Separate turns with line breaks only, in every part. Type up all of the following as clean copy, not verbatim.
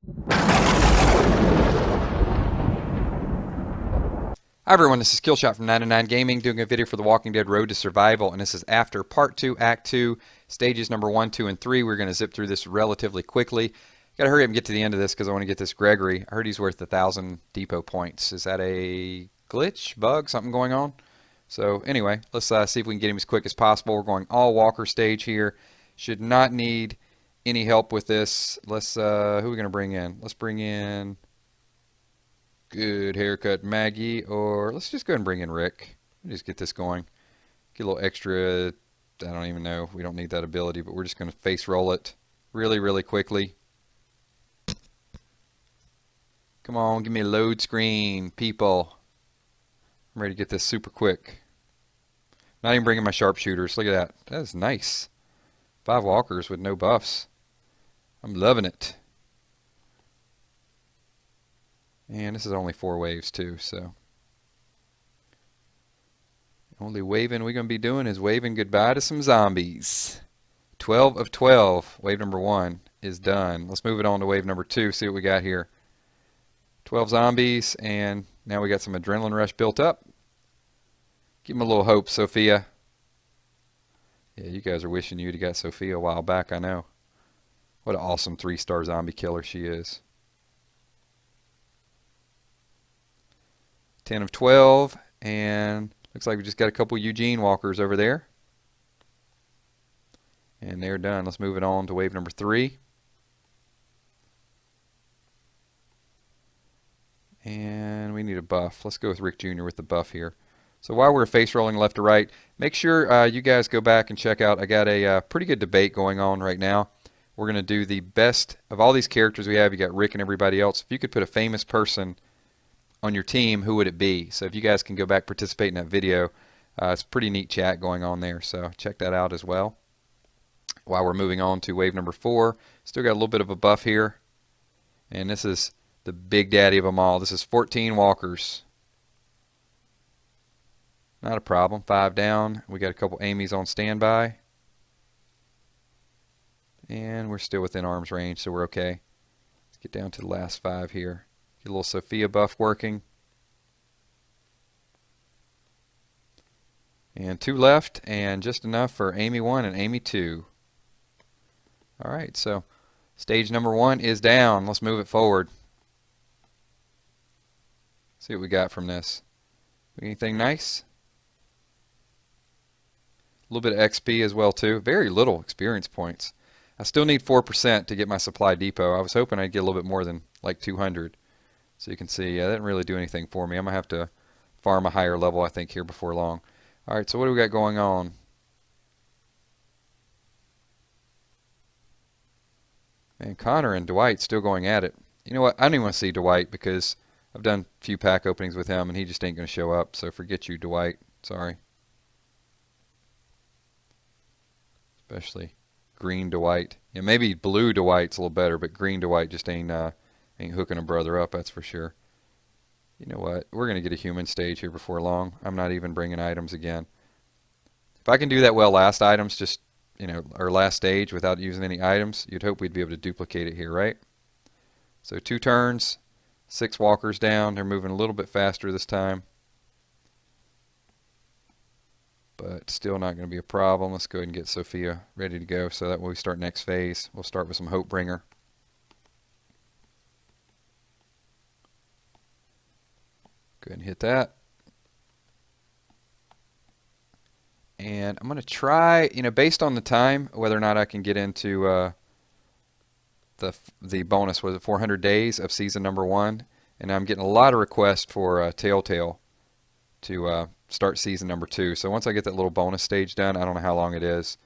Hi everyone, this is Killshot from 99 Gaming doing a video for The Walking Dead Road to Survival, and this is after Part 2, Act 2, Stages number 1, 2, and 3. We're going to zip through this relatively quickly. Gotta hurry up and get to the end of this because I want to get this Gregory. I heard he's worth 1,000 depot points. Is that a glitch, bug, something going on? So anyway, let's see if we can get him as quick as possible. We're going all Walker stage here. Should not need any help with this. Let's, who are we going to bring in? Let's bring in... Good haircut, Maggie, or let's just go ahead and bring in Rick. Just get this going. Get a little extra, I don't even know, we don't need that ability, but we're just going to face roll it really, really quickly. Come on, give me a load screen, people. I'm ready to get this super quick. Not even bringing my sharpshooters, look at that. That is nice. 5 walkers with no buffs. I'm loving it. And this is only 4 waves too, so. Only waving we're going to be doing is waving goodbye to some zombies. 12 of 12. Wave number 1 is done. Let's move it on to wave number 2, see what we got here. 12 zombies, and now we got some adrenaline rush built up. Give them a little hope, Sophia. Yeah, you guys are wishing you'd have got Sophia a while back, I know. What an awesome 3-star zombie killer she is. 10 of 12, and looks like we just got a couple Eugene walkers over there. And they're done. Let's move it on to wave number 3. And we need a buff. Let's go with Rick Jr. with the buff here. So while we're face rolling left to right, make sure you guys go back and check out, I got a pretty good debate going on right now. We're going to do the best of all these characters we have. You got Rick and everybody else. If you could put a famous person on your team, who would it be? So if you guys can go back participate in that video, it's a pretty neat chat going on there, so check that out as well. While we're moving on to wave number 4, still got a little bit of a buff here, and this is the big daddy of them all. This is 14 walkers. Not a problem. 5 down. We got a couple Amy's on standby, and we're still within arm's range, so we're okay. Let's get down to the last 5 here. Get a little Sophia buff working. And 2 left, and just enough for Amy 1 and Amy 2. Alright, so stage number 1 is down. Let's move it forward. See what we got from this. Anything nice? A little bit of XP as well too. Very little experience points. I still need 4% to get my supply depot. I was hoping I'd get a little bit more than like 200. So you can see, that didn't really do anything for me. I'm going to have to farm a higher level, I think, here before long. Alright, so what do we got going on? And Connor and Dwight still going at it. You know what? I don't even want to see Dwight because I've done a few pack openings with him and he just ain't going to show up. So forget you, Dwight. Sorry. Especially green Dwight. Yeah, maybe blue Dwight's a little better, but green Dwight just ain't hooking a brother up, that's for sure. You know what? We're going to get a human stage here before long. I'm not even bringing items again. If I can do that well last items, just, or last stage without using any items, you'd hope we'd be able to duplicate it here, right? So 2 turns, 6 walkers down. They're moving a little bit faster this time. But still not going to be a problem. Let's go ahead and get Sophia ready to go so that when we start next phase, we'll start with some Hopebringer. Go ahead and hit that. And I'm going to try, based on the time, whether or not I can get into the bonus, was it 400 days of season number 1? And I'm getting a lot of requests for Telltale to start season number 2. So once I get that little bonus stage done, I don't know how long it is,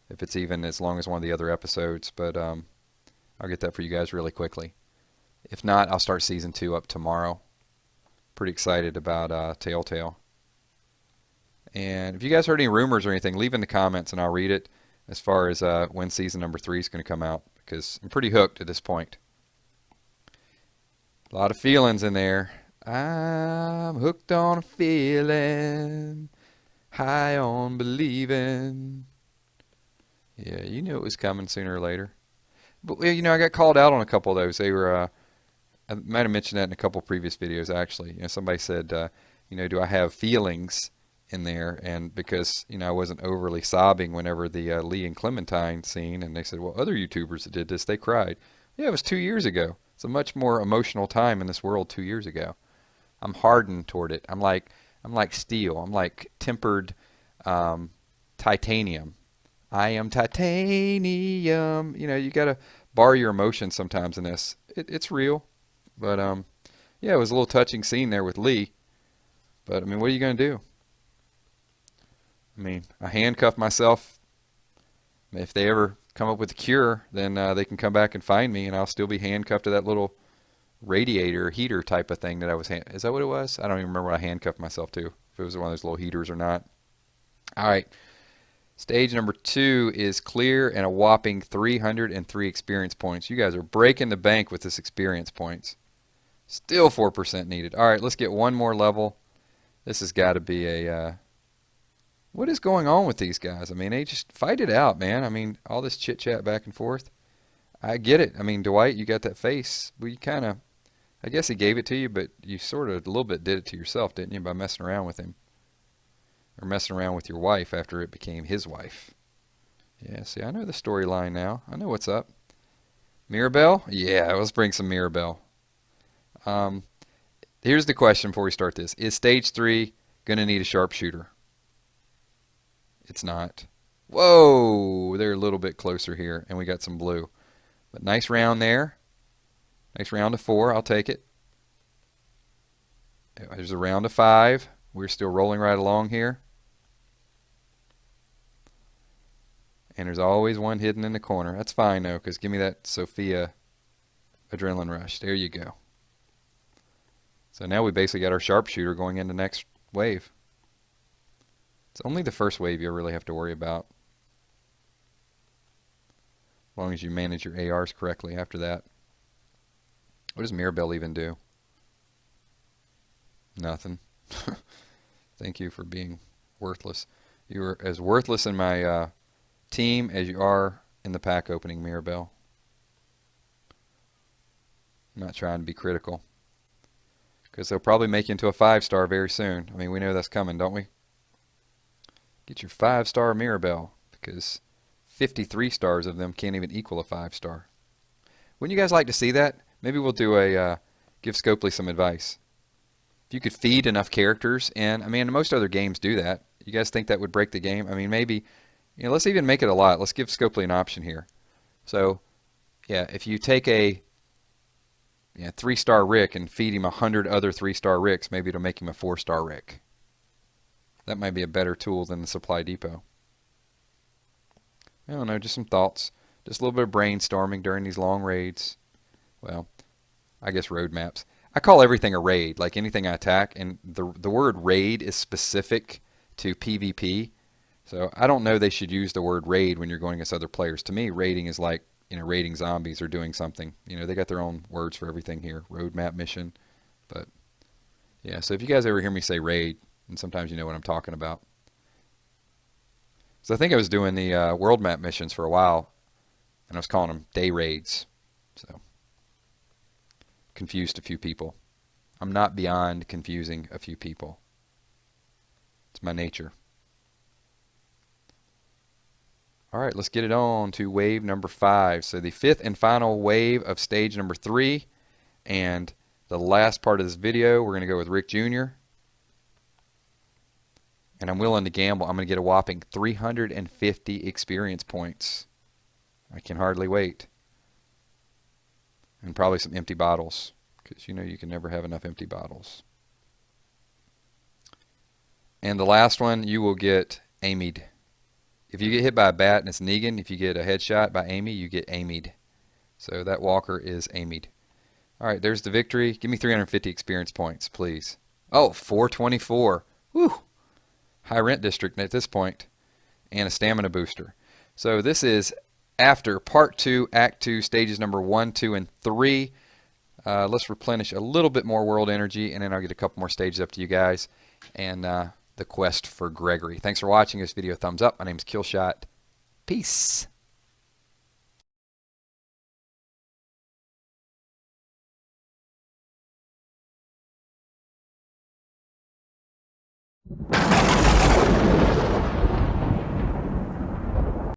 if it's even as long as one of the other episodes, but I'll get that for you guys really quickly. If not, I'll start season 2 up tomorrow. Pretty excited about Telltale. And if you guys heard any rumors or anything, leave in the comments and I'll read it as far as when season number 3 is going to come out, because I'm pretty hooked at this point. A lot of feelings in there. I'm hooked on a feeling, high on believing. Yeah, you knew it was coming sooner or later. But I got called out on a couple of those. They were I might have mentioned that in a couple previous videos actually. Somebody said, do I have feelings in there? And because I wasn't overly sobbing whenever the Lee and Clementine scene, and they said, well, other YouTubers that did this, they cried. Yeah, it was 2 years ago. It's a much more emotional time in this world 2 years ago. I'm hardened toward it. I'm like steel. I'm like tempered titanium. I am titanium. You gotta bar your emotions sometimes in this. It's real, but yeah, it was a little touching scene there with Lee. But I mean, what are you gonna do? I mean, I handcuff myself. If they ever come up with a cure, then they can come back and find me, and I'll still be handcuffed to that little radiator heater type of thing that I was. Is that what it was? I don't even remember what I handcuffed myself to. If it was one of those little heaters or not. All right. Stage number 2 is clear and a whopping 303 experience points. You guys are breaking the bank with this experience points. Still 4% needed. All right, let's get one more level. This has got to be a... what is going on with these guys? I mean, they just fight it out, man. I mean, all this chit-chat back and forth. I get it. I mean, Dwight, you got that face. Well, you kind of... I guess he gave it to you, but you sort of a little bit did it to yourself, didn't you, by messing around with him? Or messing around with your wife after it became his wife. Yeah, see, I know the storyline now. I know what's up. Mirabelle? Yeah, let's bring some Mirabelle. Here's the question before we start this. Is Stage 3 going to need a sharpshooter? It's not. Whoa! They're a little bit closer here, and we got some blue. But nice round there. Nice round of 4. I'll take it. There's a round of 5. We're still rolling right along here. And there's always one hidden in the corner. That's fine, though, because give me that Sophia adrenaline rush. There you go. So now we basically got our sharpshooter going into next wave. It's only the first wave you really have to worry about. As long as you manage your ARs correctly after that. What does Mirabelle even do? Nothing. Thank you for being worthless. You are as worthless in my team as you are in the pack opening, Mirabelle. I'm not trying to be critical. Because they'll probably make you into a 5-star very soon. I mean, we know that's coming, don't we? Get your 5-star Mirabelle. Because 53 stars of them can't even equal a 5-star. Wouldn't you guys like to see that? Maybe we'll do a give Scopely some advice. If you could feed enough characters, and I mean, most other games do that. You guys think that would break the game? I mean, maybe, let's even make it a lot. Let's give Scopely an option here. So, yeah, if you take a 3-star Rick and feed him 100 other 3-star Ricks, maybe it'll make him a 4-star Rick. That might be a better tool than the supply depot. I don't know, just some thoughts. Just a little bit of brainstorming during these long raids. Well, I guess road maps. I call everything a raid, like anything I attack, and the word raid is specific to PvP. So I don't know they should use the word raid when you're going against other players. To me, raiding is like, raiding zombies or doing something. They got their own words for everything here. Roadmap mission. But, yeah, so if you guys ever hear me say raid, and sometimes you know what I'm talking about. So I think I was doing the world map missions for a while, and I was calling them day raids. So, confused a few people. I'm not beyond confusing a few people. It's my nature. All right, let's get it on to wave number 5. So the 5th and final wave of stage number 3. And the last part of this video, we're going to go with Rick Jr. And I'm willing to gamble. I'm going to get a whopping 350 experience points. I can hardly wait. And probably some empty bottles. Because you can never have enough empty bottles. And the last one, you will get Amy'd. If you get hit by a bat and it's Negan, if you get a headshot by Amy, you get Amy'd. So that walker is Amy'd. Alright, there's the victory. Give me 350 experience points, please. Oh, 424. Whew. High rent district at this point. And a stamina booster. So this is after Part 2, Act 2, stages number 1, 2, and 3. Let's replenish a little bit more world energy, and then I'll get a couple more stages up to you guys. And the quest for Gregory. Thanks for watching this video. Thumbs up. My name is Killshot. Peace.